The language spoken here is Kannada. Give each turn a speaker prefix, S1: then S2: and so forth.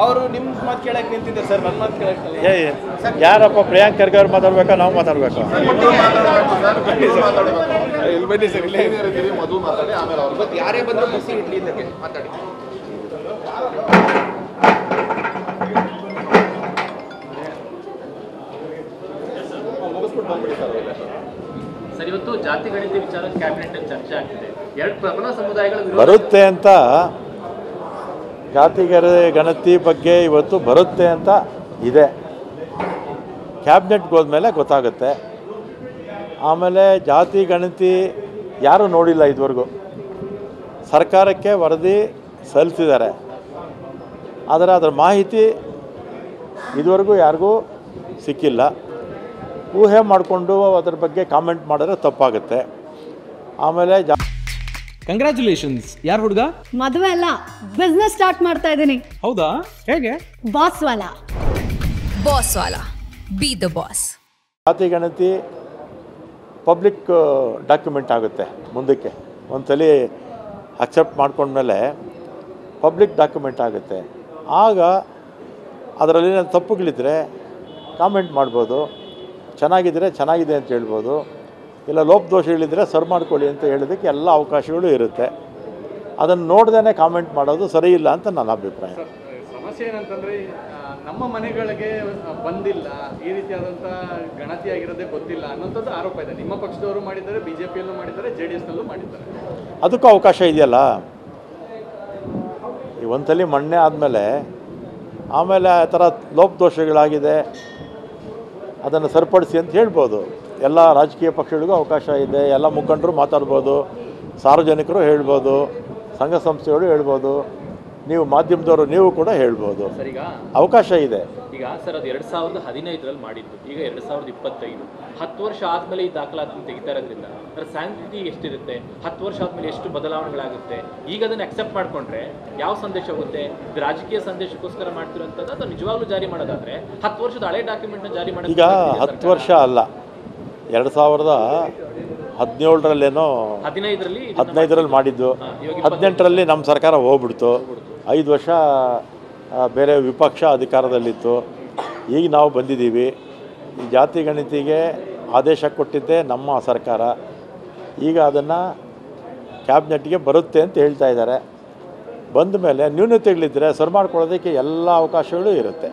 S1: ಅವರು ನಿಮ್ಮ ಮಾತು ಕೇಳಕ್ಕೆ ನಿಂತಿದ್ದಾರೆ ಸರ್, ನನ್ನ ಮಾತು ಕೇಳಕ್ಕೆ
S2: ಯಾರಪ್ಪ ಪ್ರಿಯಾಂಕ್ ಖರ್ಗೆ ಅವ್ರು ಮಾತಾಡ್ಬೇಕಾ ನಾವು ಮಾತಾಡಬೇಕು?
S1: ಬನ್ನಿ ಸರ್, ಇಲ್ಲೇ ಮಧು ಮಾತಾಡಿ, ಆಮೇಲೆ ಅವ್ರು ಇವತ್ತು ಯಾರೇ ಬಂದರೂ ಬಿಸಿ ಇಡ್ಲಿ ಇದಕ್ಕೆ ಮಾತಾಡಿ.
S3: ಸರ್, ಇವತ್ತು ಜಾತಿ ಗಣಿತ ವಿಚಾರ ಕ್ಯಾಬಿನೆಟ್ ಅಲ್ಲಿ ಚರ್ಚೆ ಆಗ್ತಿದೆ. ಎರಡು ಪ್ರಬಲ ಸಮುದಾಯಗಳು
S2: ಬರುತ್ತೆ ಅಂತ, ಜಾತಿ ಗಣತಿ ಬಗ್ಗೆ ಇವತ್ತು ಬರುತ್ತೆ ಅಂತ ಇದೆ. ಕ್ಯಾಬಿನೆಟ್ಗೆ ಹೋದ್ಮೇಲೆ ಗೊತ್ತಾಗುತ್ತೆ. ಆಮೇಲೆ ಜಾತಿ ಗಣತಿ ಯಾರೂ ನೋಡಿಲ್ಲ ಇದುವರೆಗೂ. ಸರ್ಕಾರಕ್ಕೆ ವರದಿ ಸಲ್ಲಿಸಿದ್ದಾರೆ, ಆದರೆ ಅದರ ಮಾಹಿತಿ ಇದುವರೆಗೂ ಯಾರಿಗೂ ಸಿಕ್ಕಿಲ್ಲ. ಊಹೆ ಮಾಡಿಕೊಂಡು ಅದರ ಬಗ್ಗೆ ಕಾಮೆಂಟ್ ಮಾಡಿದ್ರೆ ತಪ್ಪಾಗುತ್ತೆ. ಆಮೇಲೆ
S4: ಕಂಗ್ರ್ಯಾಚುಲೇಷನ್ಸ್. ಯಾರು ಹುಡುಗ?
S5: ಮದುವೆ ಅಲ್ಲ, ಬಿಸ್ನೆಸ್ ಸ್ಟಾರ್ಟ್ ಮಾಡ್ತಾ ಇದ್ದೀನಿ.
S4: ಹೌದಾ? ಹೇಗೆ?
S5: Boss Vala.
S6: Boss Vala, B the boss.
S2: ಜಾತಿ ಗಣತಿ ಪಬ್ಲಿಕ್ ಡಾಕ್ಯುಮೆಂಟ್ ಆಗುತ್ತೆ ಮುಂದಕ್ಕೆ. ಒಂದ್ಸಲಿ ಅಕ್ಸೆಪ್ಟ್ ಮಾಡ್ಕೊಂಡ್ಮೇಲೆ ಪಬ್ಲಿಕ್ ಡಾಕ್ಯುಮೆಂಟ್ ಆಗುತ್ತೆ. ಆಗ ಅದರಲ್ಲಿ ತಪ್ಪುಗಳಿದ್ರೆ ಕಾಮೆಂಟ್ ಮಾಡ್ಬೋದು, ಚೆನ್ನಾಗಿದ್ದರೆ ಚೆನ್ನಾಗಿದೆ ಅಂತ ಹೇಳ್ಬೋದು, ಇಲ್ಲ ಲೋಪದೋಷಗಳಿದ್ದರೆ ಸರಿ ಮಾಡ್ಕೊಳ್ಳಿ ಅಂತ ಹೇಳೋದಕ್ಕೆ ಎಲ್ಲ ಅವಕಾಶಗಳು ಇರುತ್ತೆ. ಅದನ್ನು ನೋಡ್ದೇ ಕಾಮೆಂಟ್ ಮಾಡೋದು ಸರಿ ಇಲ್ಲ ಅಂತ ನನ್ನ ಅಭಿಪ್ರಾಯ.
S3: ಸಮಸ್ಯೆ ಏನಂತಂದರೆ, ನಮ್ಮ ಮನೆಗಳಿಗೆ ಬಂದಿಲ್ಲ, ಈ ರೀತಿಯಾದಂಥ ಗಣತಿ ಆಗಿರೋದೇ ಗೊತ್ತಿಲ್ಲ ಅನ್ನೋಂಥದ್ದು ಆರೋಪ ಇದೆ. ನಿಮ್ಮ ಪಕ್ಷದವರು ಮಾಡಿದ್ದಾರೆ, BJPಯಲ್ಲೂ ಮಾಡಿದ್ದಾರೆ, JDSನಲ್ಲೂ ಮಾಡಿದ್ದಾರೆ.
S2: ಅದಕ್ಕೂ ಅವಕಾಶ ಇದೆಯಲ್ಲ. ಈ ಒಂದ್ಸಲಿ ಮಣ್ಣೆ ಆದಮೇಲೆ ಆಮೇಲೆ ಆ ಥರ ಲೋಪದೋಷಗಳಾಗಿದೆ, ಅದನ್ನು ಸರಿಪಡಿಸಿ ಅಂತ ಹೇಳ್ಬೋದು. ಎಲ್ಲ ರಾಜಕೀಯ ಪಕ್ಷಗಳಿಗೂ ಅವಕಾಶ ಇದೆ, ಎಲ್ಲ ಮುಖಂಡರು ಮಾತಾಡ್ಬೋದು, ಸಾರ್ವಜನಿಕರು ಹೇಳ್ಬೋದು, ಸಂಘ ಸಂಸ್ಥೆಗಳು ಹೇಳ್ಬೋದು, ನೀವು ಮಾಧ್ಯಮದವರು ನೀವು ಕೂಡ ಹೇಳ್ಬೋದು.
S3: ಸರ್, ಈಗ
S2: ಅವಕಾಶ ಇದೆ.
S3: ಈಗ ಸರ್, ಅದು 2015ರಲ್ಲಿ ಮಾಡಿದ್ದು, ಈಗ 2025, 10 ವರ್ಷ ಆದಮೇಲೆ ಈ ದಾಖಲಾತಿ ತೆಗಿತಾ ಇರೋದ್ರಿಂದ ಅದರ ಸ್ಯಾಂಕ್ಟಿಟಿ ಎಷ್ಟಿರುತ್ತೆ? 10 ವರ್ಷ ಆದಮೇಲೆ ಎಷ್ಟು ಬದಲಾವಣೆಗಳಾಗುತ್ತೆ? ಈಗ ಅದನ್ನು ಅಕ್ಸೆಪ್ಟ್ ಮಾಡಿಕೊಂಡ್ರೆ ಯಾವ ಸಂದೇಶ ಹೋಗುತ್ತೆ? ಇದು ರಾಜಕೀಯ ಸಂದೇಶಕ್ಕೋಸ್ಕರ ಮಾಡ್ತಿರೋಂಥದ್ದು ಅಥವಾ ನಿಜವಾಗ್ಲೂ ಜಾರಿ ಮಾಡೋದಾದ್ರೆ 10 ವರ್ಷದ ಹಳೆ ಡಾಕ್ಯುಮೆಂಟ್ನ ಜಾರಿ ಮಾಡೋದು?
S2: ಈಗ 10 ವರ್ಷ ಅಲ್ಲ, 2017ರಲ್ಲೇನೋ 15ರಲ್ಲಿ ಮಾಡಿದ್ದು, 18ರಲ್ಲಿ ನಮ್ಮ ಸರ್ಕಾರ ಹೋಗ್ಬಿಡ್ತು. 5 ವರ್ಷ ಬೇರೆ ವಿಪಕ್ಷ ಅಧಿಕಾರದಲ್ಲಿತ್ತು. ಈಗ ನಾವು ಬಂದಿದ್ದೀವಿ. ಈ ಜಾತಿ ಗಣತಿಗೆ ಆದೇಶ ಕೊಟ್ಟಿದ್ದೆ ನಮ್ಮ ಸರ್ಕಾರ. ಈಗ ಅದನ್ನು ಕ್ಯಾಬಿನೆಟ್ಗೆ ಬರುತ್ತೆ ಅಂತ ಹೇಳ್ತಾ ಇದ್ದಾರೆ. ಬಂದ ಮೇಲೆ ನ್ಯೂನತೆಗಳಿದ್ದರೆ ಸರಿ ಮಾಡ್ಕೊಳ್ಳೋದಕ್ಕೆ ಎಲ್ಲ ಅವಕಾಶಗಳು ಇರುತ್ತೆ.